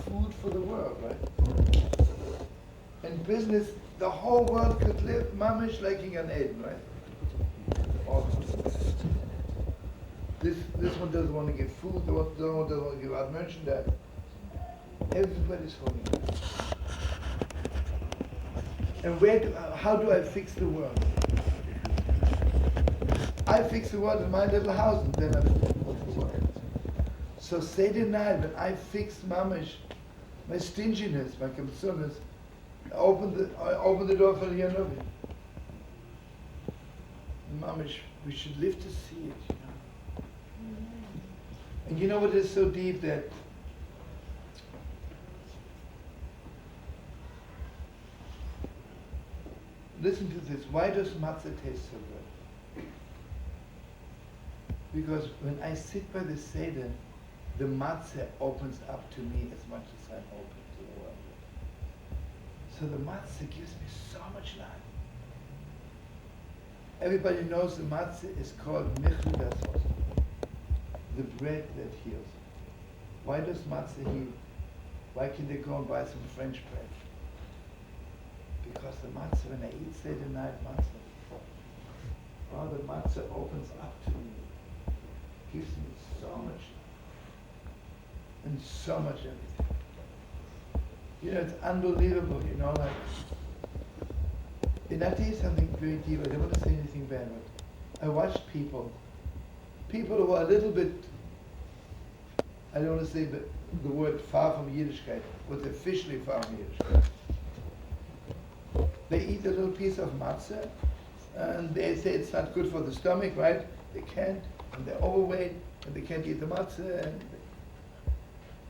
food for the world, right? In business, the whole world could live mamish like in an Eden, right? This one doesn't want to give food, the other one doesn't want to give out merchandise. Everybody's holding it. And how do I fix the world? I fix the world in my little house, and then I fix the world. So Seder night, when I fix mamish, my stinginess, my kamsunas, I open the door for the Yanovi. Mamish, we should live to see it, you know. And you know what is so deep that listen to this. Why does matzah taste so good? Because when I sit by the Seder, the matzah opens up to me as much as I'm open to the world. So the matzah gives me so much life. Everybody knows the matzah is called michli dasos, the bread that heals. Why does matzah heal? Why can they go and buy some French bread? Because the matzah, when I eat Seder night matzah, oh, the matzah opens up to me, gives me so much, and so much everything. You know, it's unbelievable, you know, like, and I tell you something very deep, I don't want to say anything bad, but I watched people who are a little bit, I don't want to say the word far from Yiddishkeit, but officially far from Yiddishkeit. They eat a little piece of matzah, and they say it's not good for the stomach, right? They can't, and they're overweight, and they can't eat the matzah. And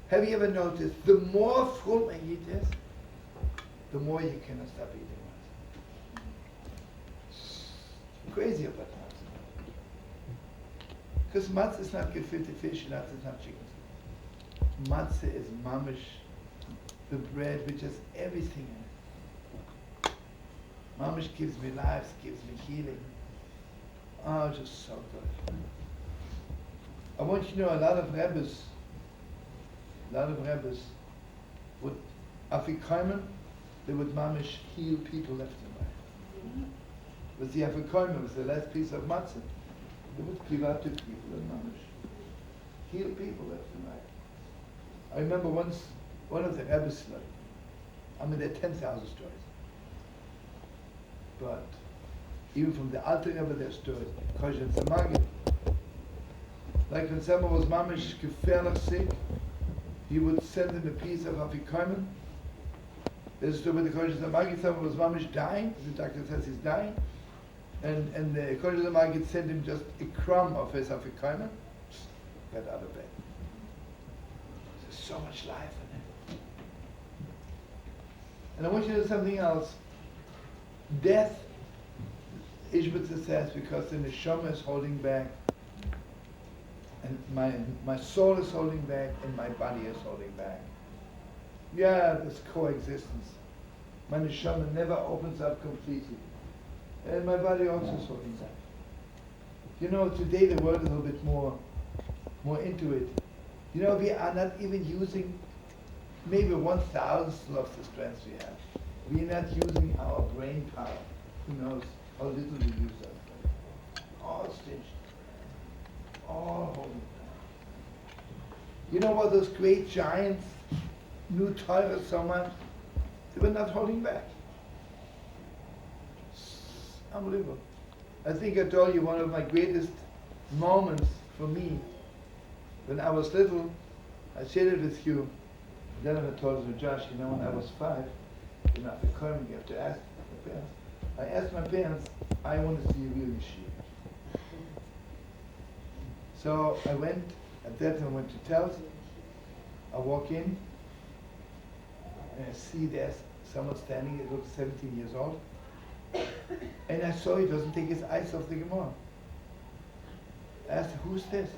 have you ever noticed, the more frum I eat this, the more you cannot stop eating matzah. It's crazy about matzah. Because matzah is not gefilte fish, matzah is not chicken. Matzah is mamish, the bread which has everything in it. Mamish gives me life, gives me healing. Oh, just so good. I want you to know a lot of Rebbes would, Afrikaner, they would mamish heal people left and right. With the Afrikaner, with the last piece of matzah, they would private people and mamish heal people left and right. I remember once, one of the Rebbes, I mean, there are 10,000 stories. But even from the Alter Rebbe, there's stories. Kosher Tzamagid. Like when someone was mamish gefährlich sick, he would send him a piece of Afikomen. There's a story with the Kosher Tzamagid, someone was mamish dying, the doctor says he's dying, and the Kosher Tzamagid sent him just a crumb of his Afikomen, got out of bed. There's so much life in it. And I want you to know something else. Death, Ishbitzer says, because the neshama is holding back, and my soul is holding back, and my body is holding back. Yeah, there's coexistence. My neshama never opens up completely, and my body also is holding back. You know, today the world is a little bit more into it. You know, we are not even using maybe 1,000th of the strength we have. We're not using our brain power. Who knows how little we use that. All stitched. All holding down. You know what those great giants knew Torah so much? They were not holding back. It's unbelievable. I think I told you one of my greatest moments for me, when I was little, I shared it with you. Then I told it to Josh, you know, when I was 5, you know, after coming, you have to ask my parents. I asked my parents, I want to see a real yeshiva. So I went, at that time I went to Tels. I walk in, and I see there's someone standing, he looks 17 years old. And I saw he doesn't take his eyes off the Gemara. I asked, who's this?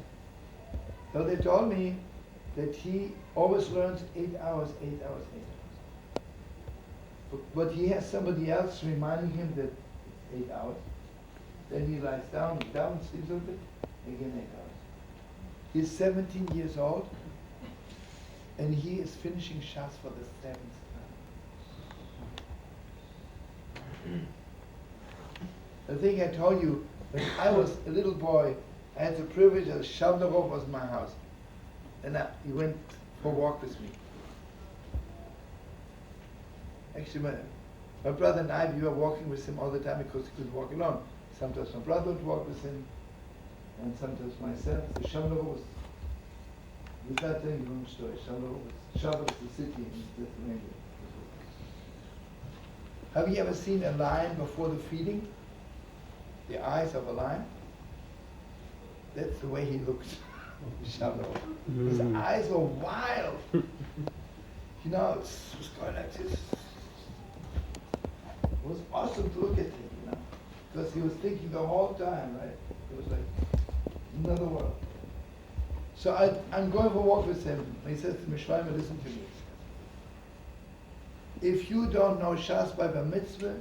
So they told me that he always learns 8 hours. But he has somebody else reminding him that 8 hours. Then he lies down, sleeps a little bit, again 8 hours. He's 17 years old, And he is finishing Shas for the 7th time. The thing I told you, when I was a little boy, I had the privilege that Shavnarov was my house. And he went for a walk with me. Actually, my brother and I, we were walking with him all the time because he couldn't walk alone. Sometimes my brother would walk with him, and sometimes myself. The Shavnarov was, without telling you the story, Shavnarov is the city in Lithuania. Have you ever seen a lion before the feeding? The eyes of a lion? That's the way he looked. Shavnarov. His eyes were wild. You know, it was going like this. It was awesome to look at him, you know, because he was thinking the whole time, right? It was like another world. So I'm going for a walk with him, and he says to me, Shlomo, listen to me. If you don't know Shas by Bar Mitzvah,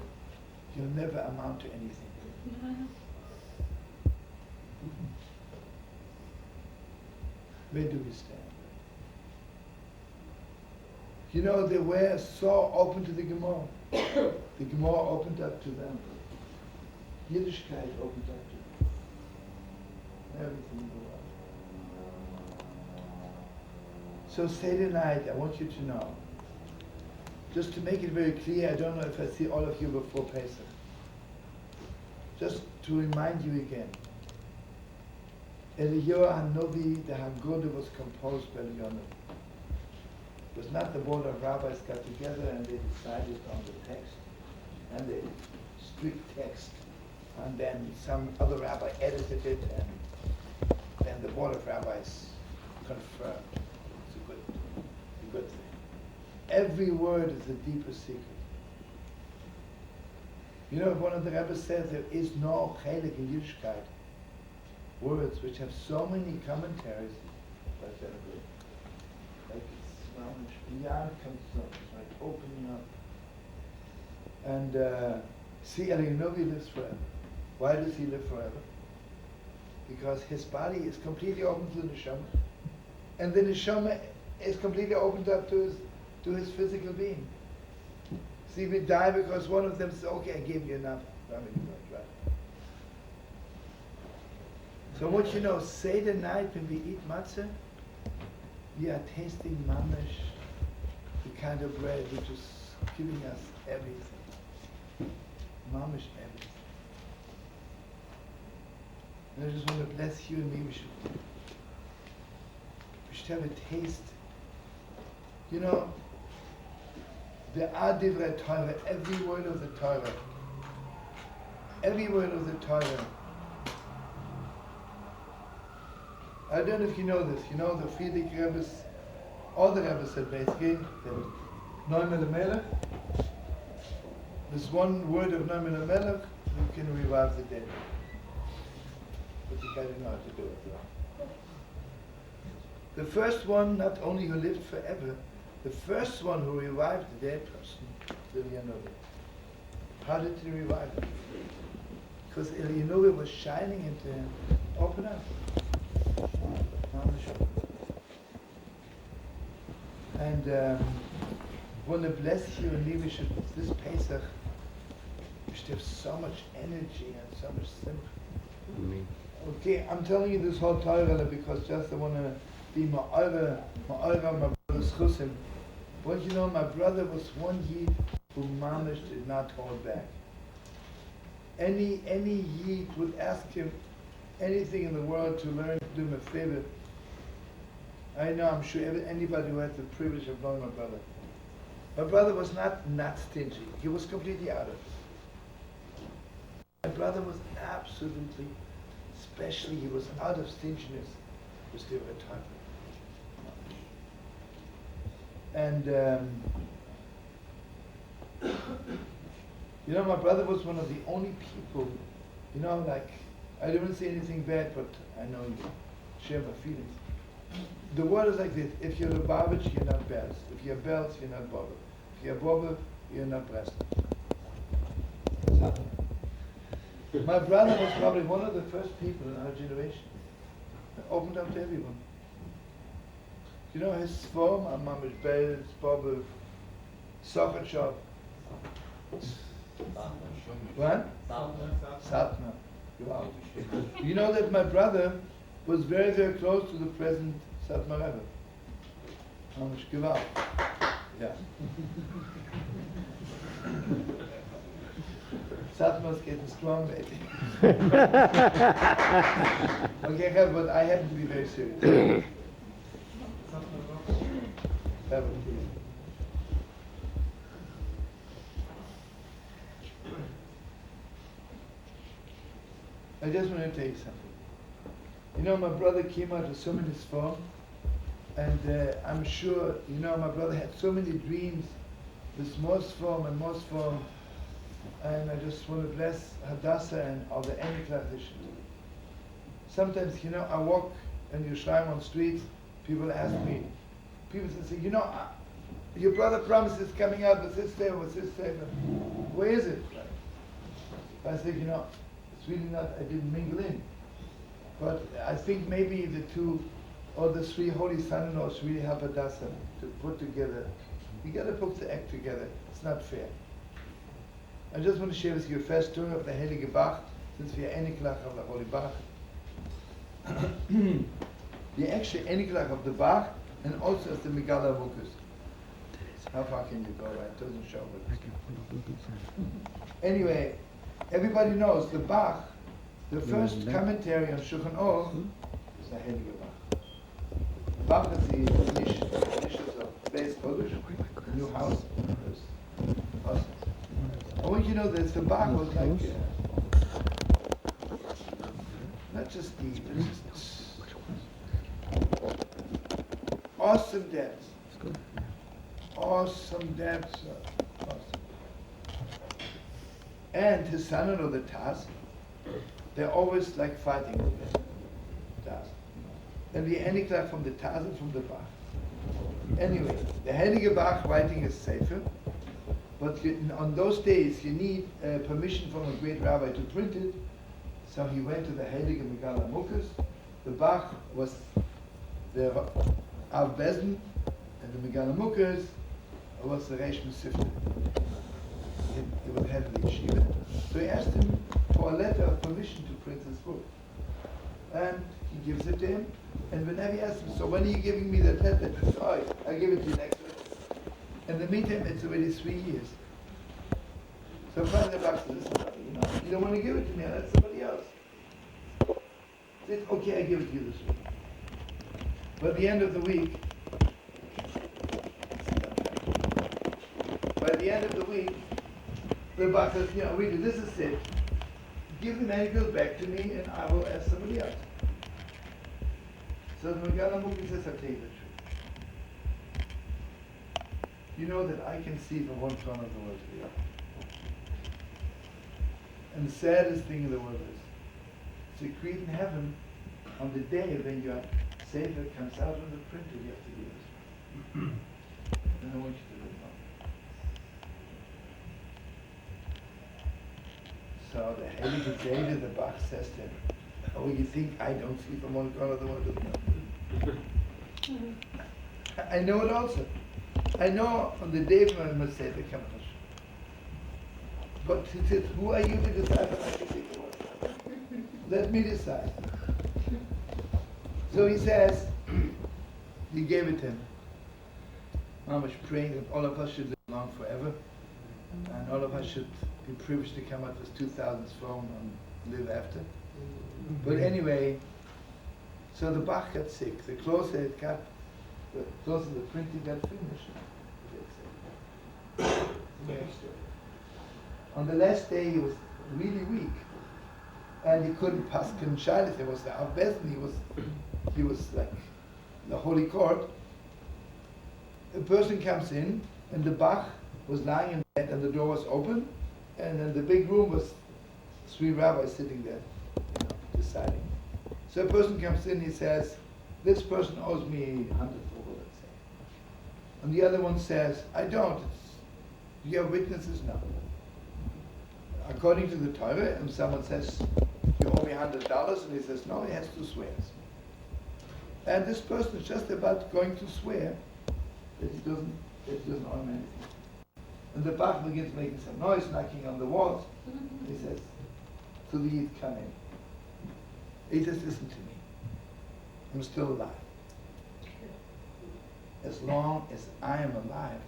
you'll never amount to anything. Where do we stand? You know, they were so open to the Gemara. The Gemara opened up to them. Yiddishkeit opened up to them. Everything in the world. So Seder night, I want you to know, just to make it very clear, I don't know if I see all of you before Pesach. Just to remind you again, Eliyahu Hanovi, the Haggadah was composed by Eliyahu. It was not the board of rabbis got together and they decided on the text, and the strict text, and then some other rabbi edited it, and then the board of rabbis confirmed. It's a good thing. Every word is a deeper secret. You know, one of the rabbis says there is no chelik in Yiddishkeit, words which have so many commentaries, like that good. Like it's beyond concern, like opening up. And see, Eliyahu lives forever. Why does he live forever? Because his body is completely open to the neshama, and the neshama is completely opened up to his physical being. See, we die because one of them says, okay, I gave you enough. I mean, right. So what you know, Seder night when we eat matzah, we are tasting mamash, the kind of bread which is giving us everything. Mamash everything. And I just want to bless you and me. We should have a taste. You know, there are divrei Torah, every word of the Torah. Every word of the Torah. I don't know if you know this. You know the Friedrich Rebbe's, all the Rebbe's said basically, Noam Melech, this one word of Noam Melech, you can revive the dead. But you gotta know how to do it. Right? The first one, not only who lived forever, the first one who revived the dead person, Eliyahu. How did he revive him? Because Eliyahu was shining into him. Open up. And I want to bless you and leave you this Pesach. You should have so much energy and so much simcha. Okay, I'm telling you this whole Torah because just I want to be ma'ara, my brother's chusim. But you know, my brother was one Yid who mamish did not hold back. Any Yid would ask him anything in the world to learn, to do him a favor. I know, I'm sure anybody who had the privilege of knowing my brother was not stingy. He was completely out of it. My brother was absolutely, especially he was out of stinginess with the time. And you know, my brother was one of the only people, you know, like, I don't say anything bad, but I know you share my feelings. The word is like this: if you're Lubavitch, you're not Belz. If you're Belz, you're not Boba. If you're Boba, you're not Breslau. My brother was probably one of the first people in our generation that opened up to everyone. You know his form, Mamish Bell, Bob, Socket Shop. What? Satna. Wow. You know that my brother was very, very close to the present Satmar Rebbe. Mamish Gewalt. Yeah. Satmar's getting strong, baby. Okay, but I happen to be very serious. I just want to tell you something. You know, my brother came out with so many form, and I'm sure, you know, my brother had so many dreams with more form and more form, and I just want to bless Hadassah and all the Elichaim. Sometimes, you know, I walk in Yerushalayim on streets, people ask me, people say, you know, your brother promises coming out with this day, where is it? I say, you know, it's really not, I didn't mingle in. But I think maybe the two or the three holy son-in-laws really help Hadassah to put together. You got to put the act together. It's not fair. I just want to share with you a first story of the Heilige Bach, since we are Eniklach of the Holy Bach. We are actually Eniklach of the Bach and also of the Megala Vukus. How far can you go, right? It doesn't show. Anyway, everybody knows the Bach, the first commentary on Shulchan Aruch is the Heilige Bach. Bach is the initials of Beis Kodesh, new house. Awesome. I want you to know that the Bach was like, not just deep, just awesome depths. Awesome depths. Awesome. And his son-in-law, the Taz, they're always like fighting with the Taz. And the Eniklach from the Taz and from the Bach. Anyway, the Heilige Bach writing is safer, but on those days you need permission from a great rabbi to print it. So he went to the Heilige Megala Mukas. The Bach was the Av Bezen, and the Megala Mukas was the Reish Mesifta. He was head of the yeshiva. So he asked him for a letter of permission to print this book. And he gives it to him. And whenever he asks him, so when are you giving me that letter? He says, oh, I'll give it to you next week. In the meantime, it's already 3 years. So finally the Bach says, listen, you know, you don't want to give it to me, I'll let somebody else. He said, okay, I give it to you this week. But at the end of the week, the Bach says, you know, really, this is it. Give the manuscript back to me and I will ask somebody else. So the Megala Muki says, I'll tell you the truth. You know that I can see from one corner of the world to the other. And the saddest thing in the world is, to create in heaven, on the day when your Seder comes out on the printer, you have to do this. And I want you to do it now. So the Heilige Seder, the Bach says to him, oh, you think I don't see from one corner of the world to the other? I know it also. I know on the day when I must say the comes. But he says, who are you to decide what I should think about? Let me decide. So he says, he gave it to him. Mamash praying that all of us should live long forever, and all of us should be privileged to come out with 2,000 strong and live after. But anyway, so the Bach got sick. The closer it got, the closer the printing got finished, he got sick. On the last day, he was really weak, and he couldn't pass Shalit. There was the Avbezn. He was like the Holy Court. A person comes in, and the Bach was lying in bed, and the door was open, and in the big room was 3 rabbis sitting there, you know, deciding. So a person comes in, he says, this person owes me 100 ruble, let's say. And the other one says, I don't. You have witnesses? No. According to the Torah, and someone says, you owe me $100, and he says, no, he has 2 swears. And this person is just about going to swear that he doesn't own anything. And the Bach begins making some noise, knocking on the walls. He says, to the Yid, come in. He says, listen to me. I'm still alive. As long as I am alive,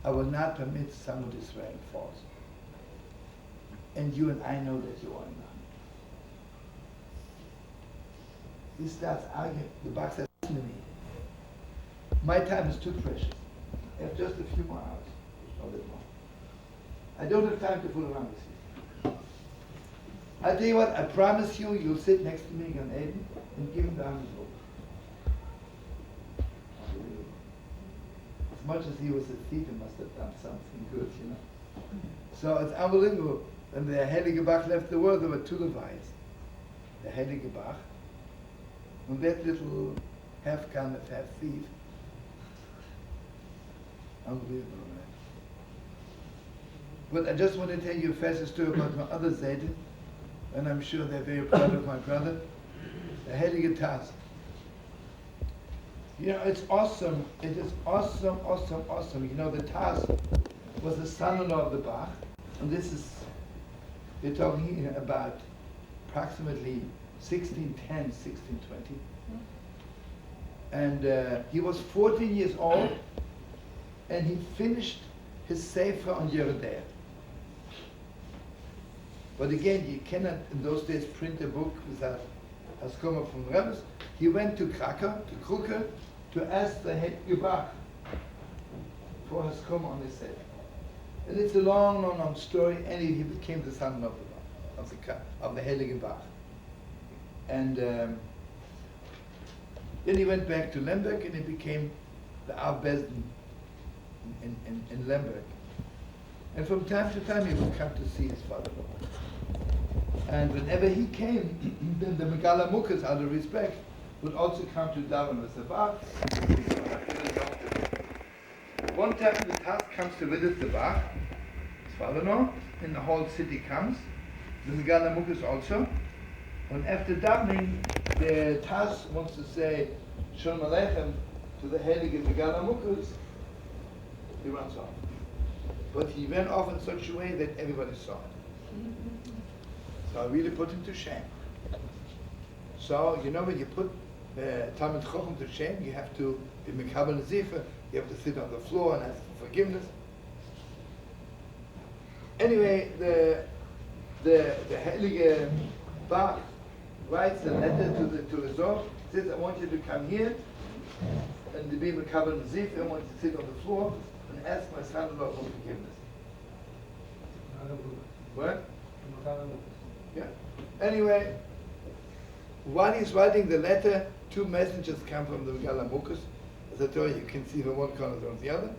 I will not permit somebody swearing false. And you and I know that you are not. He starts arguing. The Bach says, listen to me. My time is too precious. I have just a few more hours, not that more. I don't have time to fool around with you. I tell you what, I promise you, you'll sit next to me on Eden and give him the 100 rubles. As much as he was a thief, he must have done something good, you know. So it's unbelievable. When the Heilige Bach left the world, there were two Levites. The Heilige Bach, and that little half-gun, half-thief. Unbelievable, right? But I just want to tell you a fast story about my other Seder, and I'm sure they're very proud of my brother, the Heilige Taz. You know, it's awesome. It is awesome, awesome, awesome. You know, the Taz was the son-in-law of the Bach, and this is, we're talking here about approximately 1610, 1620. And he was 14 years old, and he finished his Sefer on Yeridea. But again, you cannot in those days print a book without Azkara from the Rebbe. He went to Krakow, to Kruke, to ask the Heilige Bach for Azkara on his Sefer. And it's a long, long, long story, and he became the son of the Bach, of the Heilige Bach. And then he went back to Lemberg, and he became the Av Bezdin in Lemberg. And from time to time he would come to see his father-in-law. And whenever he came, then the Megala Mukas, out of respect, would also come to daven with the Bach. One time the Taz comes to visit the Bach, his father-in-law, and the whole city comes. The Megala Mukas also. And after davening, the Taz wants to say Shalom Aleichem to the Heilige Megala Mukas. He runs off. But he ran off in such a way that everybody saw it. So I really put him to shame. So, you know, when you put Talmid Chochem to shame, you have to be Mekabel Zifa, you have to sit on the floor and ask for forgiveness. Anyway, the Heilige Bach writes a letter to the Zohar, says, I want you to come here and to be Mekabel Zifa, I want you to sit on the floor and ask my son-in-law for forgiveness. What? Yeah. Anyway, while he's writing the letter, two messengers come from the Megala Mukas. As I told you, you can see from one corner from the other.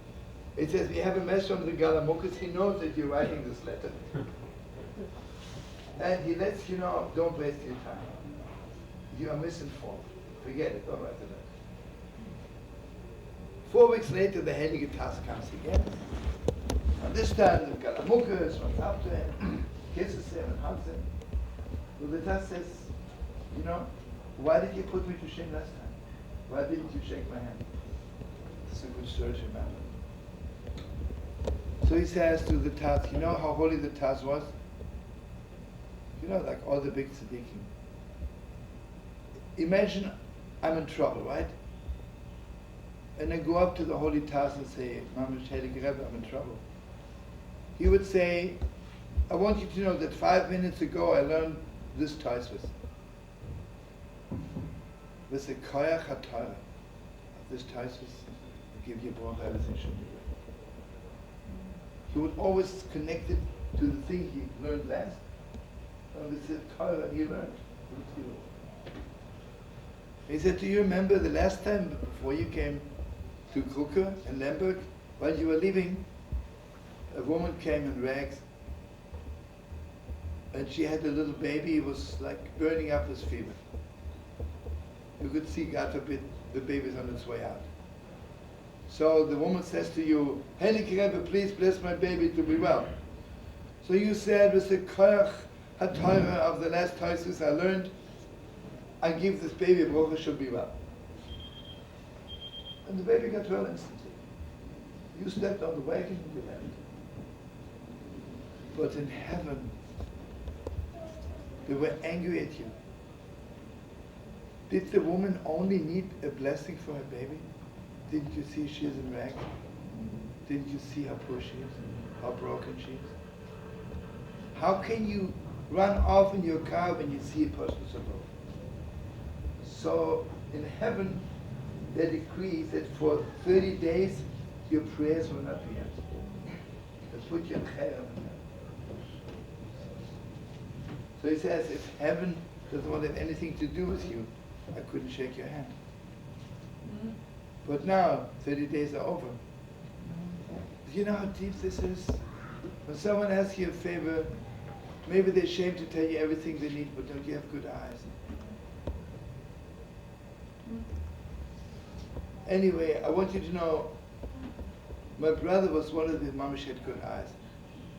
It says, we have a message from the Megala Mukas. He knows that you're writing this letter. And he lets you know, don't waste your time. You are misinformed. Forget it, don't write the letter. 4 weeks later, the Heilige Taz comes again. And this time, the Megala Mukas runs up to him, kisses him and hugs him. So the Taz says, you know, why did you put me to shame last time? Why didn't you shake my hand? It's a good story to remember. So he says to the Taz, you know how holy the Taz was? You know, like all the big tzaddikim. Imagine I'm in trouble, right? And I go up to the holy Taz and say, Mamish Heilige Rebbe, I'm in trouble. He would say, I want you to know that 5 minutes ago I learned this Taisvis. With the Koyach HaTorah of this Taisvis, I give you both everything should be good. He would always connect it to the thing he learned last, and with the Torah he learned. He said, do you remember the last time before you came to Kruke in Lemberg, while you were leaving, a woman came in rags, and she had a little baby, it was like burning up with fever. You could see, God forbid, the baby's on its way out. So the woman says to you, Heilige Rebbe, please bless my baby to be well. So you said, with the Koyach HaTorah of the last Taisus I learned, I give this baby a bracha, she'll be well. And the baby got well instantly. You stepped on the wagon and you left. But in heaven, they were angry at you. Did the woman only need a blessing for her baby? Didn't you see she is in rags? Didn't you see how poor she is? How broken she is? How can you run off in your car when you see a person so broken? So in heaven, they decree that for 30 days your prayers will not be answered. They put you in chayam. So he says, if heaven doesn't want to have anything to do with you, I couldn't shake your hand. But now, 30 days are over. Do you know how deep this is? When someone asks you a favor, maybe they're ashamed to tell you everything they need, but don't you have good eyes? Anyway, I want you to know, my brother was one of the mamish had good eyes.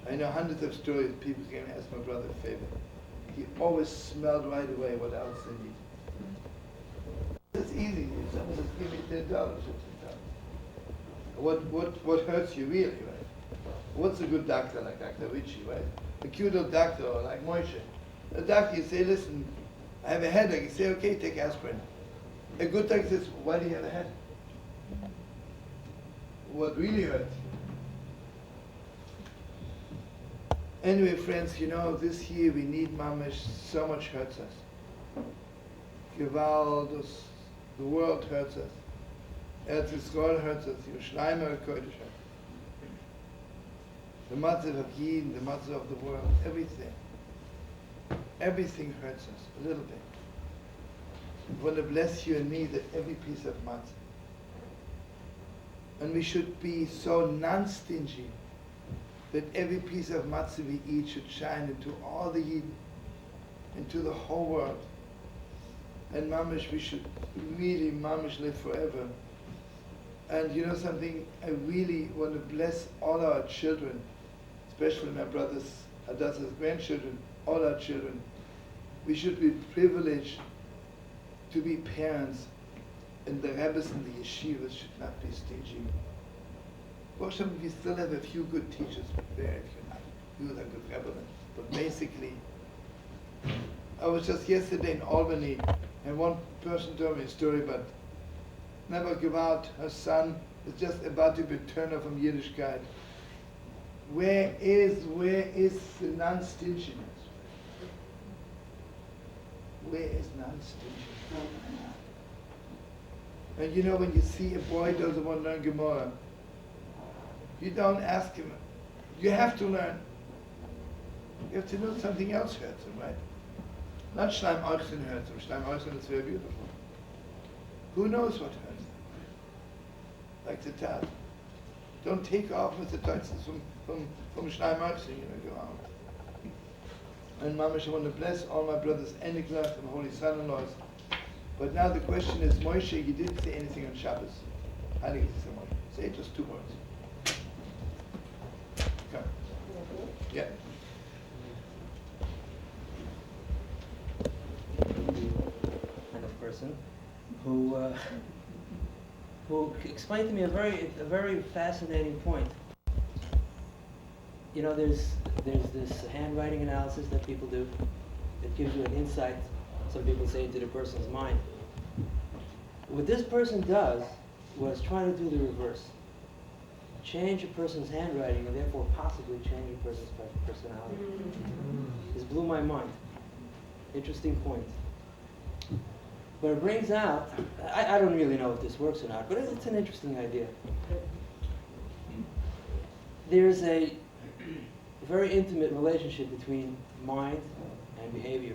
I know hundreds of stories, people came and asked my brother a favor. He always smelled right away what else they need. It's easy. If someone says, give me $10, what hurts you really, right? What's a good doctor like Dr. Ritchie, right? A cute little doctor like Moshe. A doctor, you say, listen, I have a headache. You say, okay, take aspirin. A good doctor says, why do you have a headache? What really hurts you? Anyway, friends, you know, this year we need mamish, so much hurts us. Gewalt, the world hurts us. Eretz Yisrael hurts us. Yerushalayim HaKodesh hurts us. The Matzah of Yidden, the Matzah of the world, everything. Everything hurts us, a little bit. I want to bless you and me that every piece of Matzah. And we should be so non-stingy that every piece of matzah we eat should shine into all the Yidden, into the whole world. And mamish, we should really mamish live forever. And you know something, I really want to bless all our children, especially my brother's Hadassah's grandchildren, all our children. We should be privileged to be parents, and the rabbis and the yeshivas should not be stingy. Well, we still have a few good teachers, very few are good rabbis. But basically, I was just yesterday in Albany, and one person told me a story about never give out. Her son is just about to be turned off from Yiddishkeit. Where is the non-stinginess? Where is non-stinginess? And you know, when you see a boy doesn't want to learn Gemara, you don't ask him. You have to learn. You have to know something else hurts him, right? Not Shleim Ochsen hurts him. Shleim Ochsen is very beautiful. Who knows what hurts him? Like the Tad. Don't take off with the toxins from Shleim Ochsen, go out. And Mamash, I want to bless all my brothers, Eniklach and holy son-in-laws. But now the question is, Moshe, you didn't say anything on Shabbos. How do you say Moshe? Say just 2 words. Come. Yeah. Kind of person who explained to me a very fascinating point. You know, there's this handwriting analysis that people do that gives you an insight. Some people say into the person's mind. What this person does was try to do the reverse. Change a person's handwriting and therefore possibly change a person's personality. This blew my mind. Interesting point. But it brings out, I don't really know if this works or not, but it's an interesting idea. There's a very intimate relationship between mind and behavior.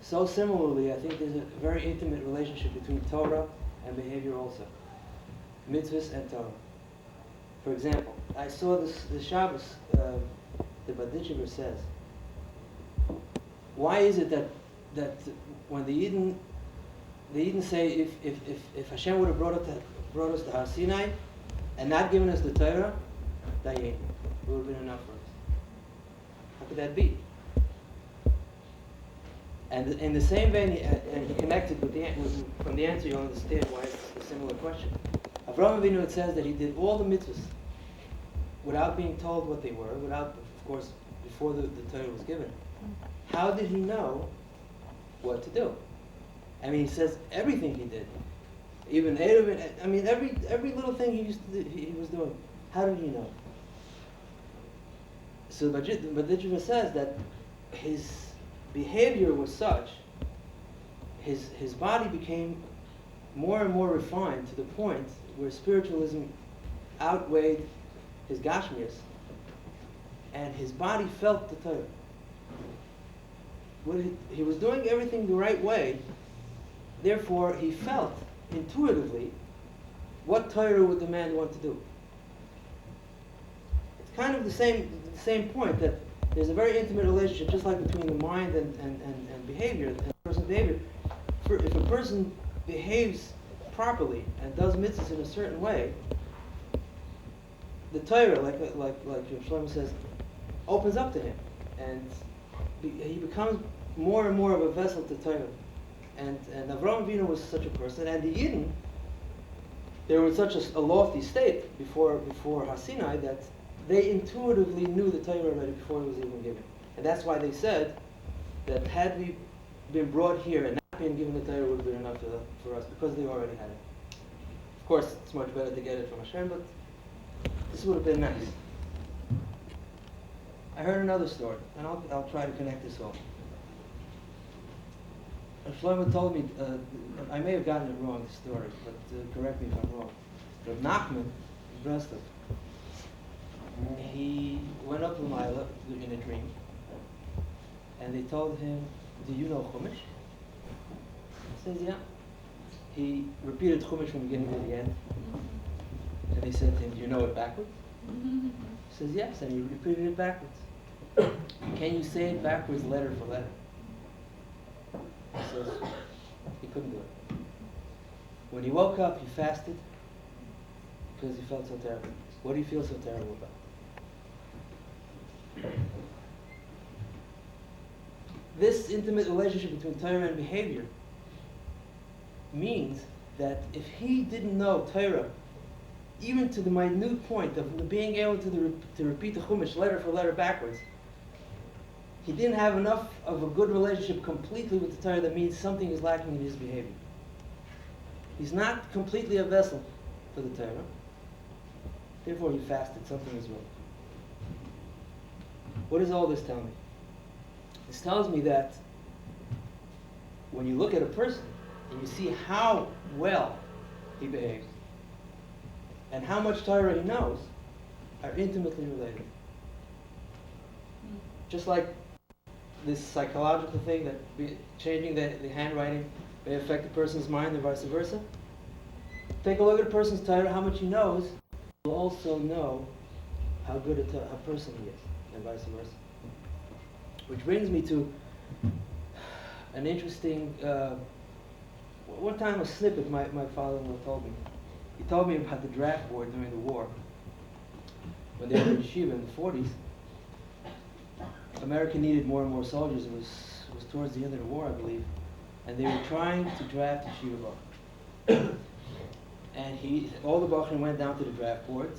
So similarly, I think there's a very intimate relationship between Torah and behavior also. Mitzvahs and Torah. For example, I saw the Shabbos, the Baditchiver says, why is it that when the Yidden say if Hashem would have brought us to Har Sinai and not given us the Torah, that it would have been enough for us. How could that be? And in the same vein, and he connected with from the answer, you'll understand why it's a similar question. Avraham Avinu, it says that he did all the mitzvahs without being told what they were, without, of course, before the Torah was given. How did he know what to do? I mean, he says everything he did. Even I mean, every little thing he was doing. How did he know? So Madhidra says that his behavior was such, his body became more and more refined to the point where spiritualism outweighed his gashmias, and his body felt the Torah. He was doing everything the right way, therefore he felt intuitively what Torah would demand one to do. It's kind of the same point that there's a very intimate relationship, just like between the mind and behavior, and a person's behavior. If a person behaves properly and does mitzvahs in a certain way, the Torah, like Rabbi Shlomo says, opens up to him, and he becomes more and more of a vessel to Torah. And Avraham Avinu was such a person, and the Yidden, they were in such a lofty state before Hasinai that they intuitively knew the Torah already before it was even given. And that's why they said that had we been brought here and not been given the Torah, would have been enough for us, because they already had it. Of course, it's much better to get it from Hashem, but this would have been nice. I heard another story, and I'll try to connect this all. Shlomo told me, I may have gotten it wrong, the story, but correct me if I'm wrong. But Nachman, Breslov, he went up to Lila in a dream, and they told him, do you know Chumash? He says, yeah. He repeated Chumash from the beginning to the end, and they said to him, do you know it backwards? He says, yes, and he repeated it backwards. Can you say it backwards, letter for letter? He says he couldn't do it. When he woke up, he fasted because he felt so terrible. What do you feel so terrible about? This intimate relationship between Torah and behavior means that if he didn't know Torah, even to the minute point of being able to repeat the Chumash letter for letter backwards, he didn't have enough of a good relationship completely with the Torah. That means something is lacking in his behavior. He's not completely a vessel for the Torah. Therefore he fasted. Something is wrong. What does all this tell me? This tells me that when you look at a person and you see how well he behaves and how much Torah he knows, are intimately related. Just like this psychological thing that changing the handwriting may affect a person's mind and vice versa. Take a look at a person's Torah, how much he knows, you'll also know how good a person he is, and vice versa. Which brings me to an interesting, one time a snippet my father-in-law told me. He told me about the draft board during the war. When they were in yeshiva in the 40s, America needed more and more soldiers. It was towards the end of the war, I believe. And they were trying to draft yeshiva bach. And all the bachrim went down to the draft board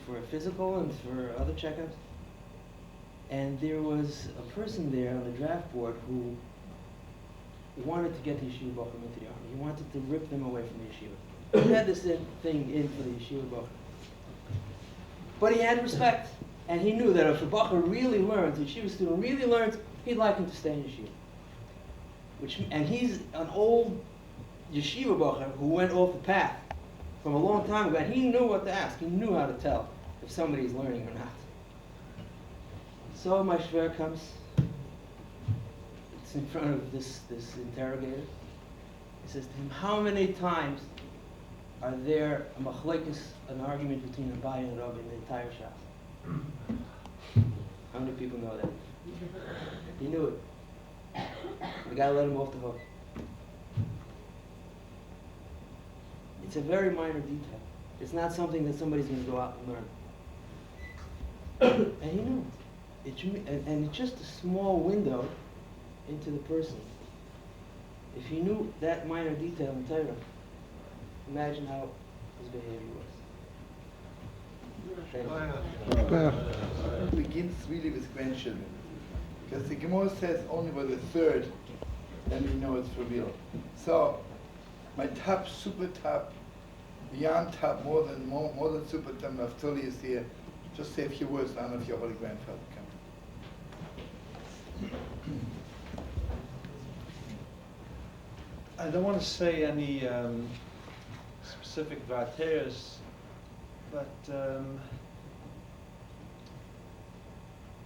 for a physical and for other checkups. And there was a person there on the draft board who wanted to get the yeshiva bachrim into the army. He wanted to rip them away from the yeshiva. He had this thing in for the yeshiva bachrim. But he had respect. And he knew that if a bacher really learns, a yeshiva student really learns, he'd like him to stay in yeshiva. And he's an old yeshiva bacher who went off the path from a long time ago, and he knew what to ask. He knew how to tell if somebody's learning or not. So my shver comes. It's in front of this interrogator. He says to him, how many times are there a machlekes, an argument between a Abai and a Rabbi in the entire Shas? How many people know that? He knew it. The guy let him off the hook. It's a very minor detail. It's not something that somebody's going to go out and learn. And he knew it. And it's just a small window into the person. If he knew that minor detail in Torah, imagine how his behavior was. It begins really with grandchildren. Because the Gemara says only by the third, then we know it's for real. So, my top, super top, beyond top, more than super top, Naftali is here. Just say a few words, I don't know if your holy grandfather comes. I don't want to say any specific Vateras, but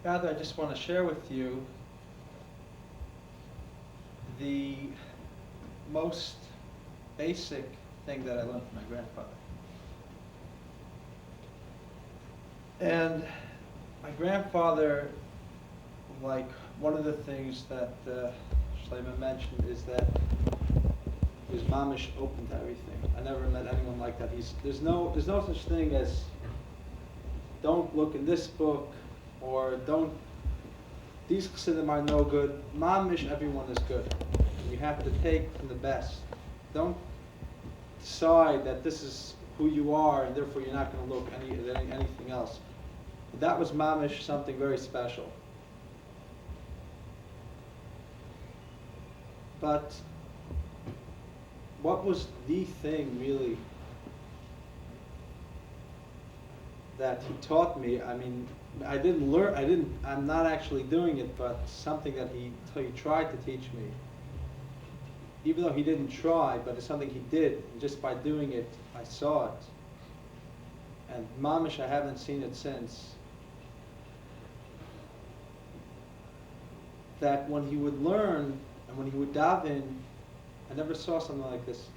rather I just want to share with you the most basic thing that I learned from my grandfather. And my grandfather, like one of the things that Shlomo mentioned is that he was mamish open to everything. I never met anyone like that. There's no such thing as don't look in this book or don't, these chassidim are no good. Mamish, everyone is good. You have to take from the best. Don't decide that this is who you are and therefore you're not going to look at anything else. That was mamish, something very special. But what was the thing really that he taught me? I mean, I'm not actually doing it, but something that he tried to teach me. Even though he didn't try, but it's something he did, and just by doing it, I saw it. And mamish, I haven't seen it since. That when he would learn, and when he would daven, I never saw something like this.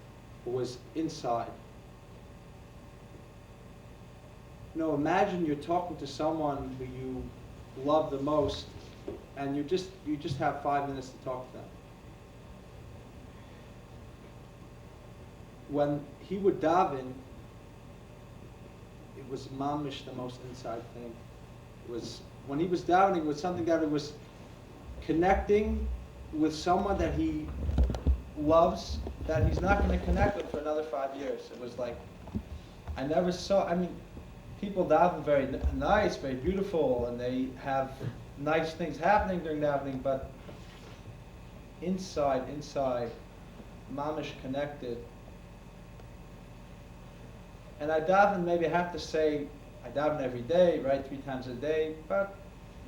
It was inside. You know, imagine you're talking to someone who you love the most, and you just have 5 minutes to talk to them. When he would daven, it was mamish, the most inside thing. It was when he was davening, it was something that it was connecting with someone that he loves, that he's not going to connect with for another 5 years. It was like, I never saw, I mean, people daven very nice, very beautiful, and they have nice things happening during davening, but inside, mamish connected. And I daven, maybe I have to say, I daven every day, right, 3 times a day, but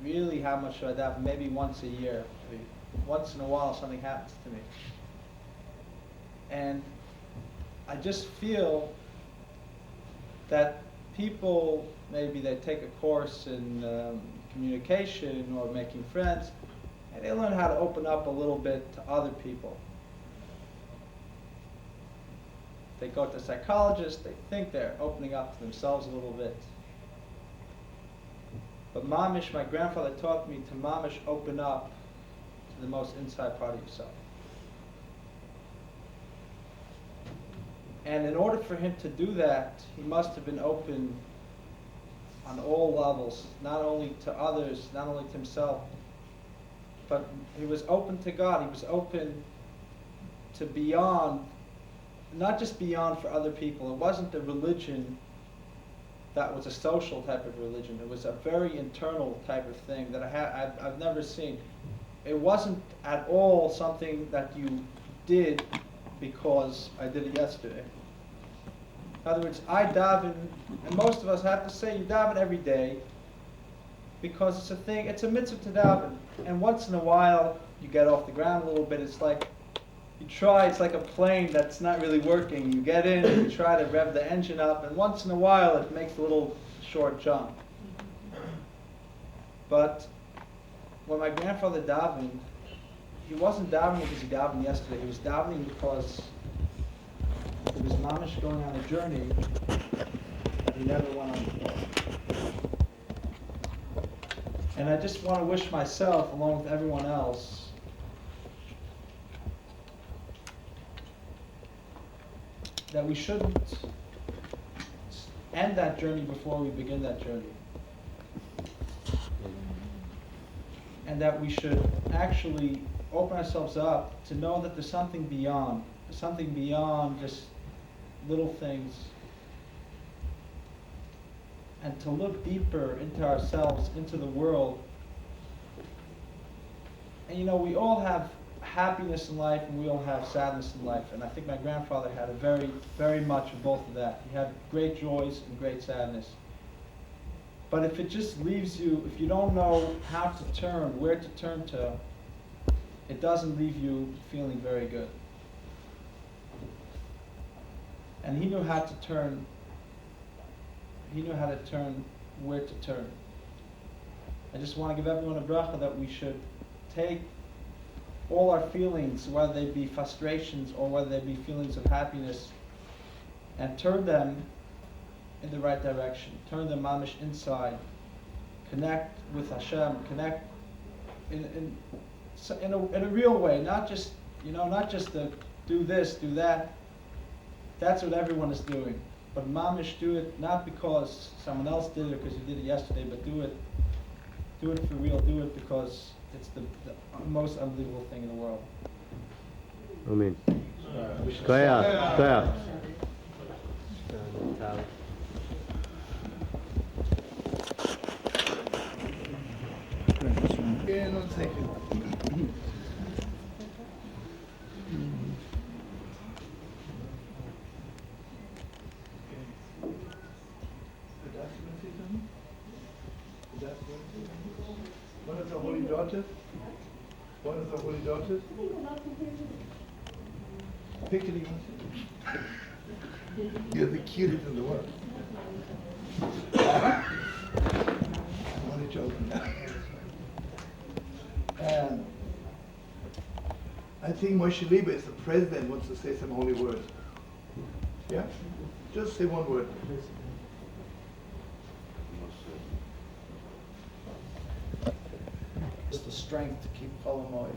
really how much do I daven? Maybe once a year. Maybe once in a while something happens to me. And I just feel that people, maybe they take a course in communication or making friends, and they learn how to open up a little bit to other people. They go to a psychologist, they think they're opening up to themselves a little bit. But mamish, my grandfather taught me to mamish open up to the most inside part of yourself. And in order for him to do that, he must have been open on all levels, not only to others, not only to himself, but he was open to God. He was open to beyond, not just beyond for other people. It wasn't a religion that was a social type of religion. It was a very internal type of thing that I've never seen. It wasn't at all something that you did because I did it yesterday. In other words, I daven, and most of us have to say you daven every day because it's a thing, it's a mitzvah to daven. And once in a while, you get off the ground a little bit. It's like you try, it's like a plane that's not really working. You get in and you try to rev the engine up, and once in a while it makes a little short jump. But when my grandfather davened, he wasn't davening because he davened yesterday. He was davening because he was mamish going on a journey that he never went on before. And I just want to wish myself, along with everyone else, that we shouldn't end that journey before we begin that journey. And that we should actually open ourselves up to know that there's something beyond just little things, and to look deeper into ourselves, into the world. And you know, we all have happiness in life and we all have sadness in life, and I think my grandfather had a very, very much of both of that. He had great joys and great sadness. But if it just leaves you, if you don't know how to turn, where to turn to, it doesn't leave you feeling very good. And he knew how to turn. He knew how to turn, where to turn. I just want to give everyone a bracha that we should take all our feelings, whether they be frustrations or whether they be feelings of happiness, and turn them in the right direction. Turn them mamish inside. Connect with Hashem. Connect in a real way, not just to do this, do that. That's what everyone is doing. But mamish, do it not because someone else did it or because you did it yesterday, but do it for real. Do it because it's the most unbelievable thing in the world. Amen. Koyach. Yeah, no, thank you. One of the holy daughters? One of the holy daughters? Pick it even. You're the cutest in the world. I'm only joking. I think Moshe Lieber is the president, wants to say some holy words. Yeah? Just say one word. Just the strength to keep Polamoid.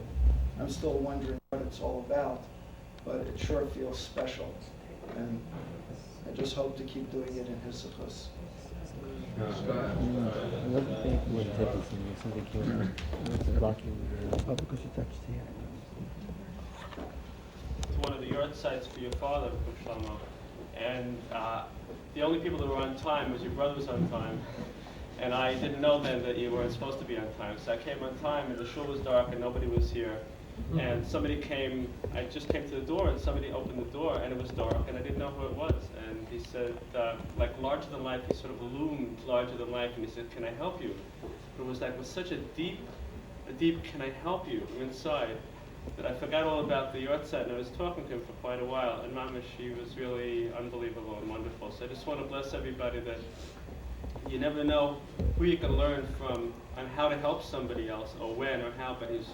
I'm still wondering what it's all about, but it sure feels special. And I just hope to keep doing it in his sukkos. It's one of the yard sites for your father, Rabbi Shlomo. And the only people that were on time was your brother was on time. And I didn't know then that you weren't supposed to be on time. So I came on time and the shul was dark and nobody was here. And somebody came, I just came to the door and somebody opened the door and it was dark and I didn't know who it was. And he said, like larger than life, he sort of loomed larger than life and he said, can I help you? But it was like with such a deep, can I help you inside that I forgot all about the yahrzeit and I was talking to him for quite a while. And Mama, she was really unbelievable and wonderful. So I just want to bless everybody that you never know who you can learn from on how to help somebody else or when or how, but he's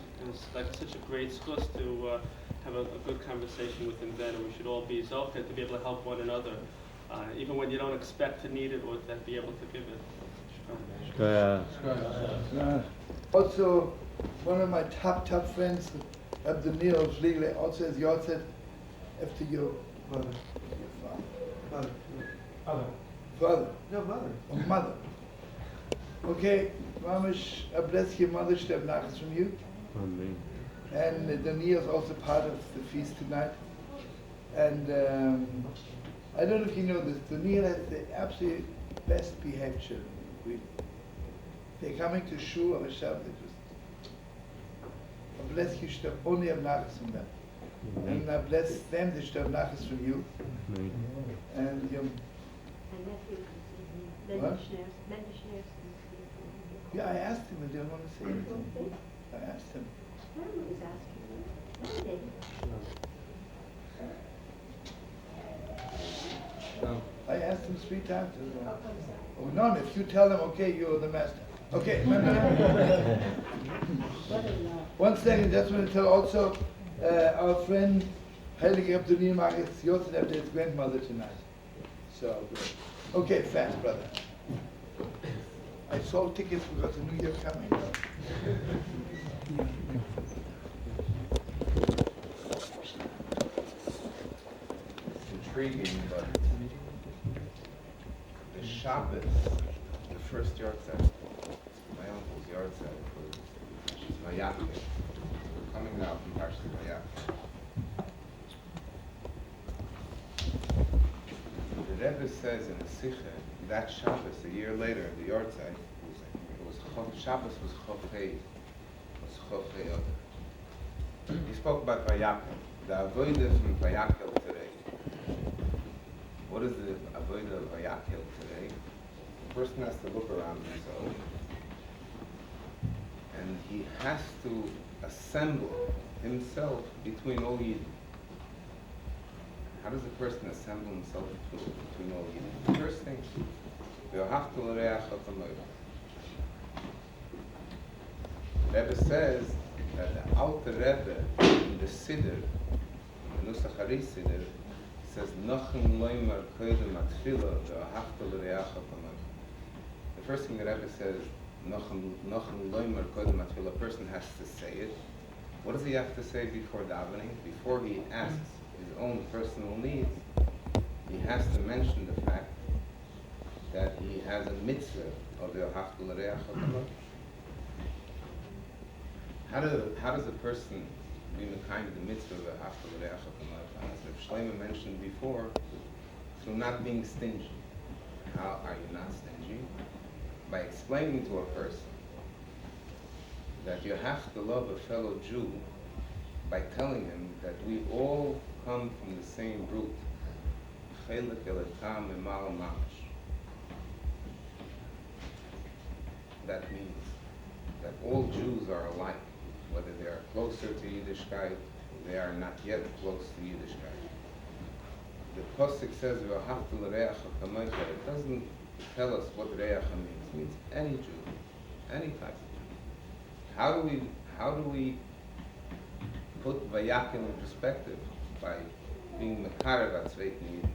like such a great schus to have a good conversation with him then, and we should all be zolka to be able to help one another, even when you don't expect to need it or to be able to give it. Also, one of my top friends, Abdul legally also has yahrzeit after your brother, your father. Father. No, mother. Or mother. Okay, Mamish, I bless your mother, Shteb Nachas from you. Amen. And Daniel is also part of the feast tonight. And I don't know if you know this, Daniel has the absolute best behaved children, really. They're coming to shul on a Shabbat. I bless you, Shteb, only of Nachas from them. And I bless them, the Shteb Nachas from you. Amen. And your what? Yeah, I asked him, I didn't want to say anything. I asked him. I asked him 3 times. Oh, no, if you tell him, okay, you're the master. Okay, one second, just want to tell also our friend Heilige Abdullah Maris Yosef after his grandmother tonight. So, okay, fast, brother. I sold tickets because I knew you're coming. It's intriguing, but the Shabbos, the first yahrzeit, my uncle's yahrzeit was my yacht. coming now from Parshas Vayakov. The Rebbe says in the Sikha that Shabbos a year later, the Yortzeit, Shabbos was Chof Hei Oder. He spoke about Vayakov, the avodah from Vayakov today. What is the avodah of Vayakov today? The person has to look around himself, and he has to assemble himself between all Yidden. How does a person assemble himself between all Yidden? First thing, V'ahavta l'reacha k'mocha. The Rebbe says that the Alter Rebbe in the Seder, in the Nusach Hari Seder, says Nachem loymar koydem atfila v'ahavta l'reacha k'mocha. The first thing the Rebbe says, Nachem loymar koydem atfila, a person has to say it. What does he have to say before davening? Before he asks his own personal needs, he has to mention the fact that he has a mitzvah of V'ahavta l'reacha k'mocha. How does a person be kind of the mitzvah of V'ahavta l'reacha k'mocha? As Rabbi Shlomo mentioned before, through not being stingy. How are you not stingy? By explaining to a person that you have to love a fellow Jew by telling him that we all come from the same root. Chelek Elichaim emal mamash. That means that all Jews are alike, whether they are closer to Yiddishkeit, they are not yet close to Yiddishkeit. The Pasuk says, V'ahavta l'reacha k'mocha. It doesn't tell us what reacha means. It means any Jew, any type of Jew. How do we put Vayakim in perspective? By being mekarev atzveiten Yidden.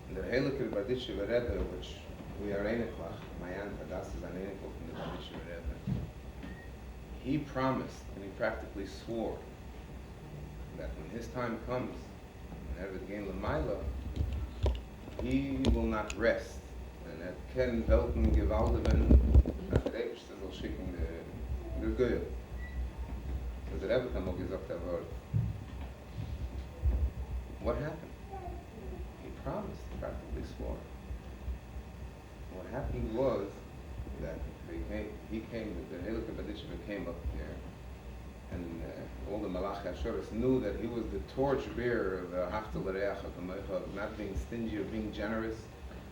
In the Heilige Badische Rebbe, which we are Eineklach, my aunt Hadass is an Eineklach from the Badische Rebbe, he promised and he practically swore that when his time comes, whenever the game Lamaila, he will not rest. And that Ken Velten Gewaldeven, at the Rebbe will schicken the Goyel. So the Rebbe can gesagt that word. What happened? He promised, he practically swore. What happened was that the Heilige Badishva came up here, and all the Malach Ashuris knew that he was the torch bearer of V'ahavta l'reacha k'mocha, of not being stingy, of being generous.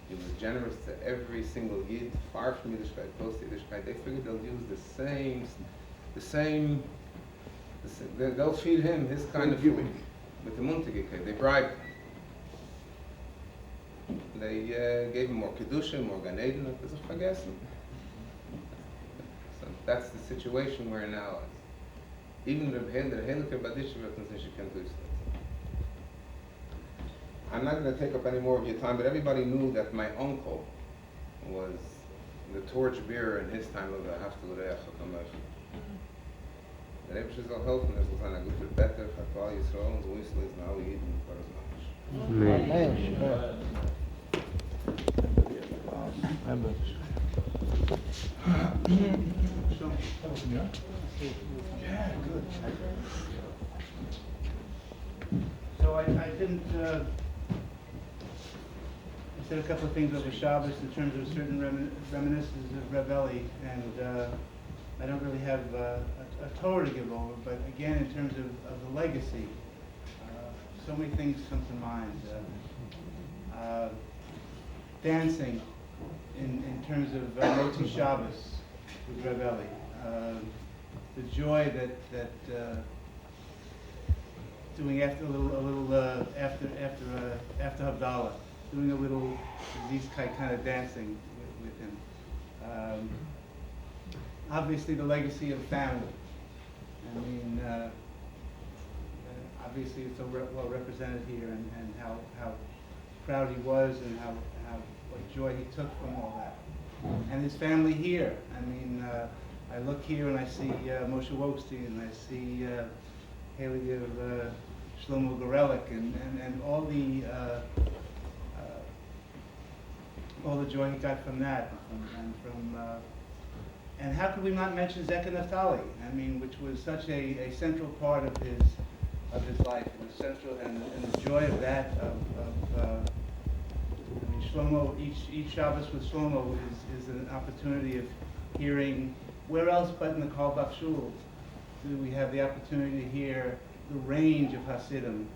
He was generous to every single Yid, far from Yiddishkeit, close to Yiddishkeit. They figured they'll use the same, they'll feed him his kind of food with the muntigike. They bribed him. They gave him more kedusha, more gan eden, so that's the situation we're in now. Even the Heilige Badishva can't do it. I'm not going to take up any more of your time, but everybody knew that my uncle was the torch bearer in his time of the V'ahavta l'reacha k'mocha. The Rebbe shall help and this will find a good better for Klal Yisrael and the Wisla is now Yidden for as much. Yeah, good. So I didn't, I said a couple of things over Shabbos in terms of certain reminiscences of Reb Eli, and I don't really have a Torah to give over, but again, in terms of the legacy, so many things come to mind. Dancing in terms of Motzi Shabbos with Reb Eli. The joy that doing after after Havdalah, doing a little these kind of dancing with him. Obviously, the legacy of family. I mean, obviously, it's so well represented here, and how proud he was, and how what joy he took from all that, and his family here. I mean. I look here and I see Moshe Wokstein, and I see Haley of Shlomo Gorelik, and all the joy he got from that, And how could we not mention Zek and Naphtali? I mean, which was such a central part of his life, and the central and the joy of that. I mean, Shlomo, each Shabbos with Shlomo is an opportunity of hearing. Where else but in the Carlebach Shul do we have the opportunity to hear the range of Hasidim?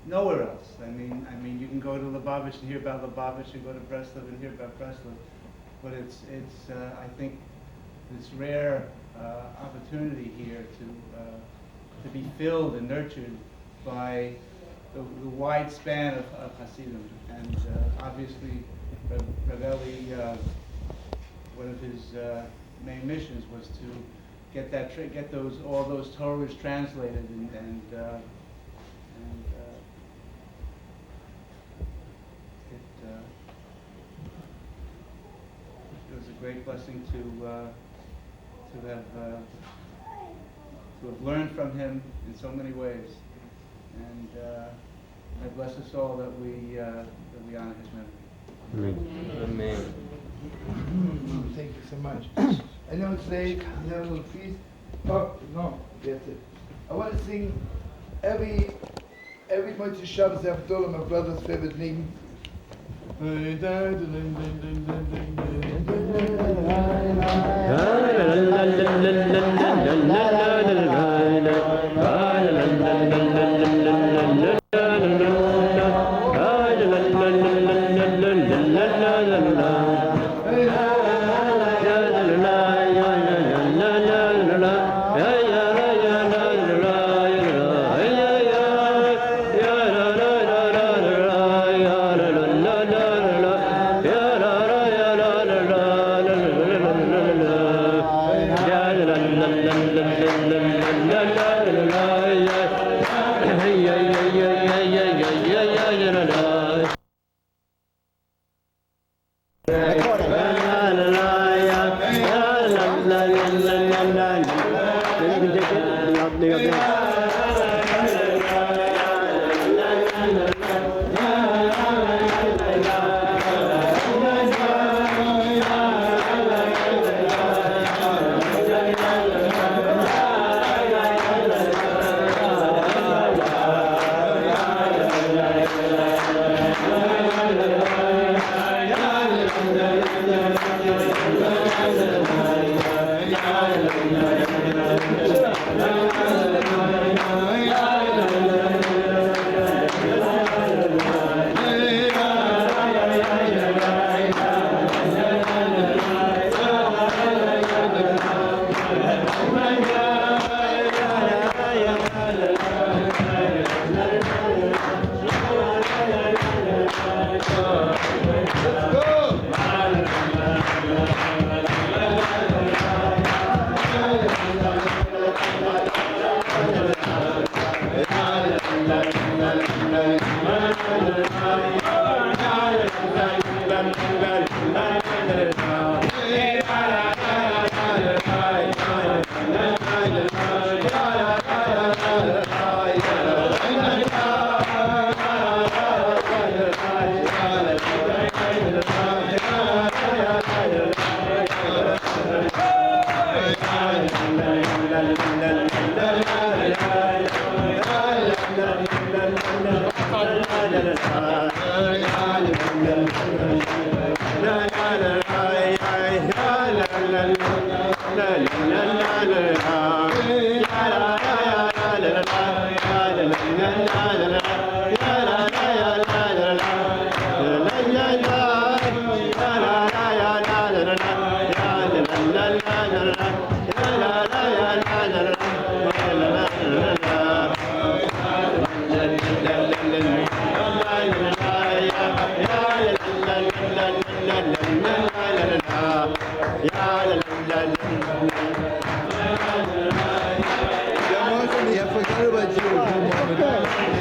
Nowhere else. I mean, you can go to Lubavitch and hear about Lubavitch, and go to Breslov and hear about Breslov, but it's I think this rare opportunity here to be filled and nurtured by the wide span of Hasidim. And obviously, Rav Eli, one of his main missions was to get all those Torahs translated and it was a great blessing to have learned from him in so many ways, and I bless us all that we honor his memory. Amen. Thank you so much. I know it's late, you have a little feast. Oh, no, that's it. I want to sing every Motzei Shabbos Havdalah, my brother's favorite name.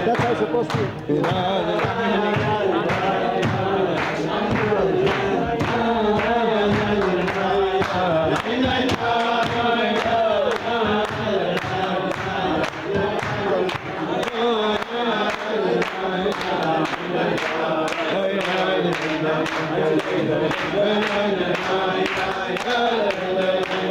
That's how it's supposed to be. Thank you.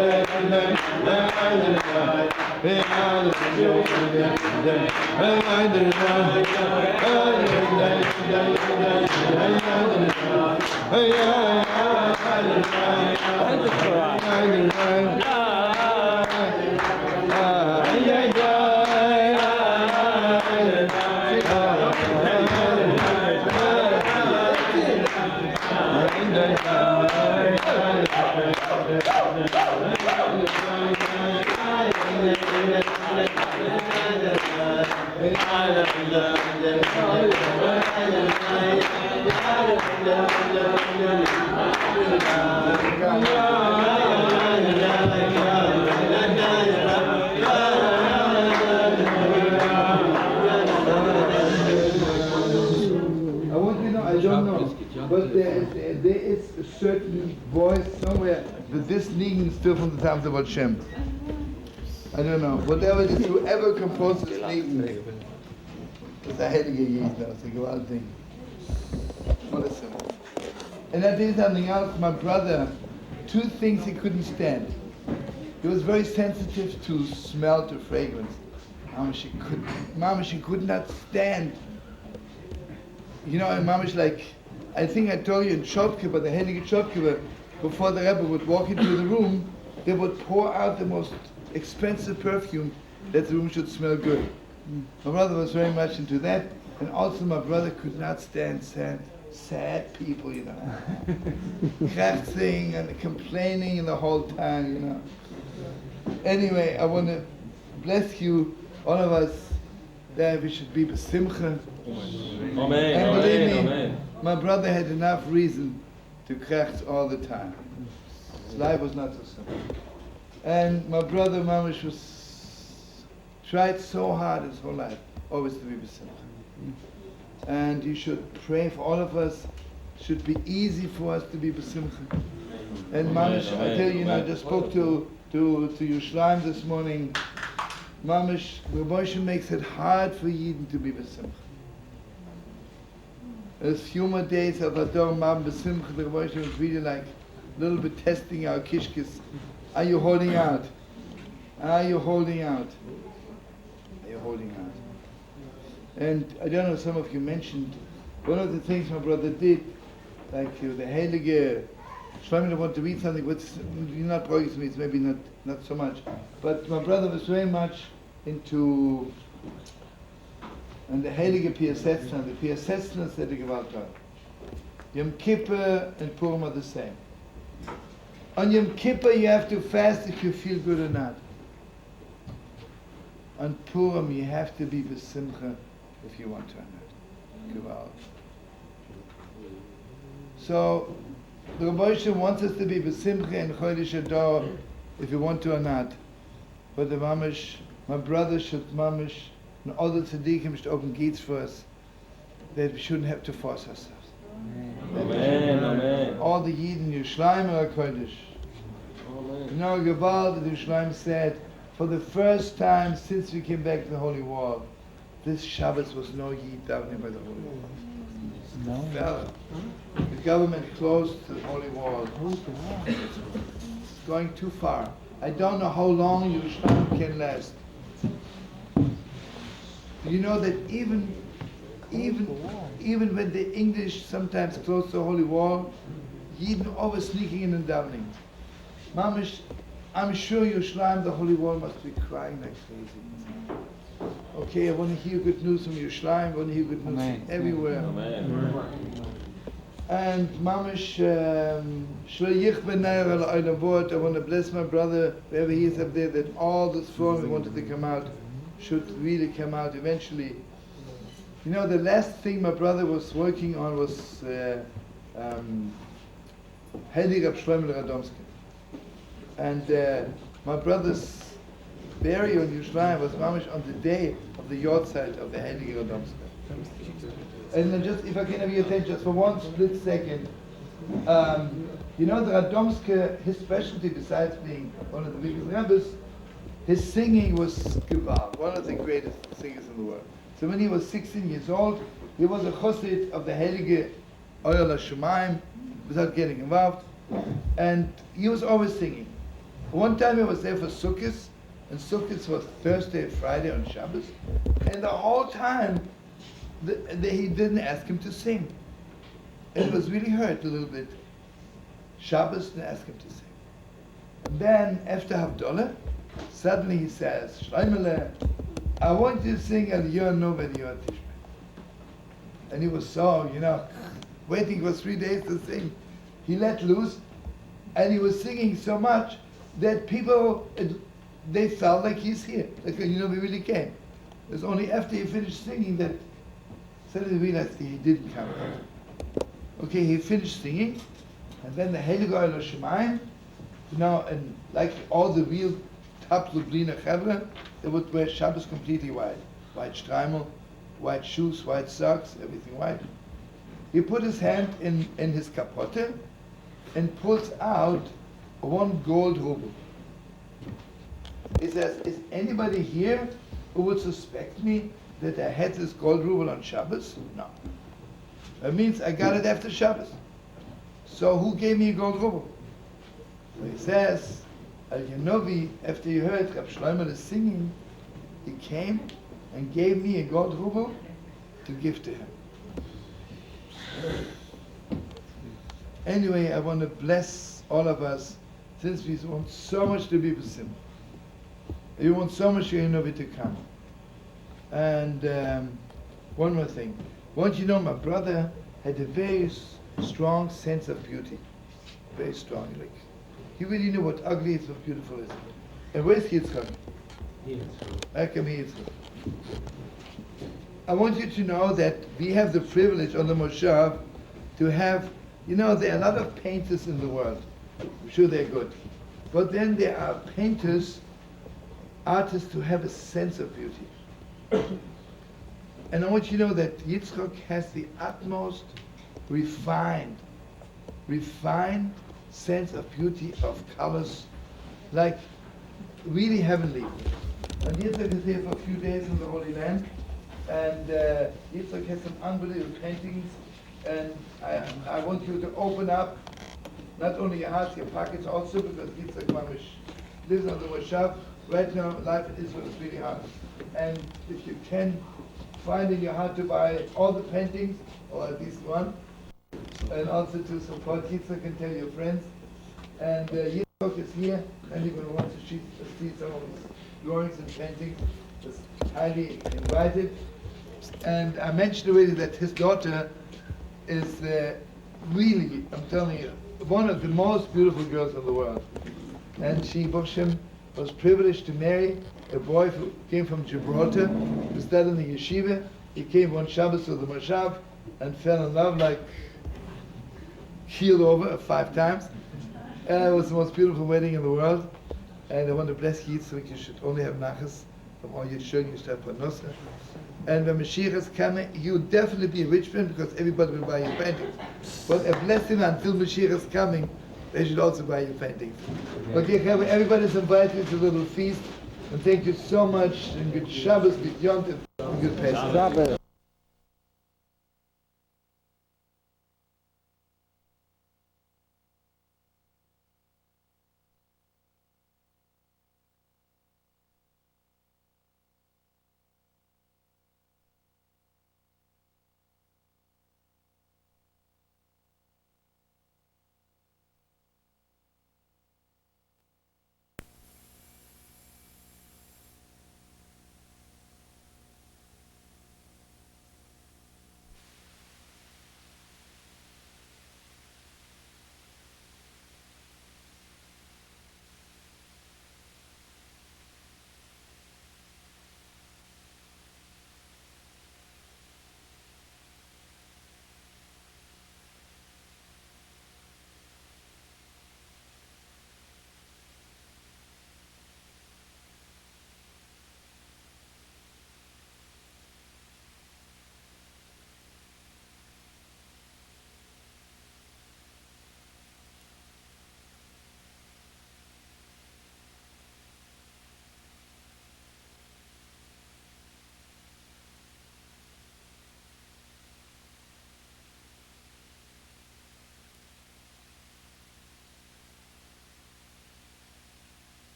But there is a certain voice somewhere that this niggin is still from the times of Hashem. I don't know. Whatever it is, whoever composed this niggin, it's a heilige Yid, it's a gewalt thing. What a symbol. And I did something else. My brother, two things he couldn't stand. He was very sensitive to smell, to fragrance. Mama, she could not stand. You know, and Mama's like, I think I told you in Shopkeeper, the Heilige Shopkeeper, before the Rebbe would walk into the room, they would pour out the most expensive perfume that the room should smell good. My brother was very much into that, and also my brother could not stand sad people, you know. Crafting and complaining the whole time, you know. Anyway, I want to bless you, all of us, that we should be besimcha. Amen. And believe me, Amen. my brother had enough reason to kracht all the time. His life was not so simple. And my brother Mamish tried so hard his whole life, always to be besimcha. And you should pray for all of us. It should be easy for us to be besimcha. And Mamish, I tell you, I just spoke to Yerushalayim this morning. Mamish, Rabbi makes it hard for Yidden to be besimcha. There's few more days of Ador Mam besimcha. The Rabbi was really like a little bit testing our kishkis. Are you holding out? Are you holding out? Are you holding out? And I don't know, some of you mentioned, one of the things my brother did, like the Heilige Shlomo want to read something, but you're not probably to me, it's maybe not so much. But my brother was very much into and the Heilige Piasetzner. The Piasetzner said the Gewaltag. Yom Kippur and Purim are the same. On Yom Kippur you have to fast if you feel good or not. On Purim you have to be besimcha if you want to or not. Gewalt. So the Rabbi Shlomo wants us to be besimcha in Chodesh Adar if you want to or not. But the mamish, my brother should mamish, and all the tzaddikim should open gates for us, that we shouldn't have to force ourselves. Amen. Amen. All the Yidden, Yerushalayim are Kodesh. You know, Gewalt, the Yerushalayim said, for the first time since we came back to the Holy Wall, this Shabbos was no Yid davening by the Holy Wall. No. The government closed the Holy Wall. It's going too far. I don't know how long Yerushalayim can last. You know that even when the English sometimes close the Holy Wall, Yidden always sneaking in and davening. Mamish, I'm sure Yerushalayim, the Holy Wall, must be crying like crazy. Okay, I want to hear good news from Yerushalayim, I want to hear good news from everywhere. Amen. And Mamish, I want to bless my brother, wherever he is up there, that all this form we wanted to come out should really come out eventually. You know, the last thing my brother was working on was Heilige Rabbi Shlomo Radomski. And my brother's burial in Yerushalayim was mamish on the day of the yahrzeit of the Heilige Radomski. And then just, if I can have your attention just for one split second, you know, the Radomski, his specialty besides being one of the biggest rabbis, his singing was gewalt, one of the greatest singers in the world. So when he was 16 years old, he was a chassid of the Heilige Oyel HaShemayim, without getting involved, and he was always singing. One time he was there for Sukkot, and Sukkot was Thursday, Friday, on Shabbos, and the whole time he didn't ask him to sing. And it was really hurt a little bit. Shabbos didn't ask him to sing. And then after Havdalah, suddenly he says, Shloimele, I want you to sing Eliyahu Noved Yod Tishma. And he was so, waiting for 3 days to sing. He let loose, and he was singing so much that people, they felt like he's here. Like, we really came. It was only after he finished singing that suddenly realized he didn't come. Okay, he finished singing, and then the Heilige Oil Shemayim, and like all the real top Lubliner Chevra, they would wear Shabbos completely white. White streimel, white shoes, white socks, everything white. He put his hand in his kapote and pulls out 1 gold ruble. He says, is anybody here who would suspect me that I had this gold ruble on Shabbos? No. That means I got it after Shabbos. So who gave me a gold ruble? So he says, Al-Yanovi, after he heard Rabbi Shlomo is singing, he came and gave me a gold ruble to give to him. Anyway, I want to bless all of us, since we want so much to be with him. We want so much Yanovi to come. And one more thing. Want you to know, my brother had a very strong sense of beauty. Very strong. Like, he really knew what ugly is, what beautiful is. And where's Yitzchak? Back in Yitzchak. I want you to know that we have the privilege on the Moshav to have, there are a lot of painters in the world. I'm sure they're good. But then there are painters, artists who have a sense of beauty. And I want you to know that Yitzchak has the utmost refined sense of beauty, of colors, like really heavenly. And Yitzchak is here for a few days in the Holy Land, and Yitzchak has some unbelievable paintings, and I want you to open up not only your hearts, your pockets also, because Yitzchak Mamish lives on the Moshav. Right now, life in Israel is really hard. And if you can find in your heart to buy all the paintings, or at least one, and also to support Yitzchak and tell your friends. And Yitzchak is here, and you're going to want to see some of his drawings and paintings. Just highly invited. And I mentioned already that his daughter is really, I'm telling you, one of the most beautiful girls in the world. And she, Boshem, was privileged to marry a boy who came from Gibraltar, who studied in the yeshiva. He came one Shabbos to the Moshav and fell in love, like keeled over 5 times. And it was the most beautiful wedding in the world. And I want to bless Yitzchak. You should only have nachas from all your children. You should have parnosa. And when Mashiach is coming, you'll definitely be a rich man because everybody will buy your paintings. But a blessing until Mashiach is coming, they should also buy your paintings. Okay, everybody's invited to a little feast. And thank you so much. And good Shabbos, good Yom Tov, and good Pesach.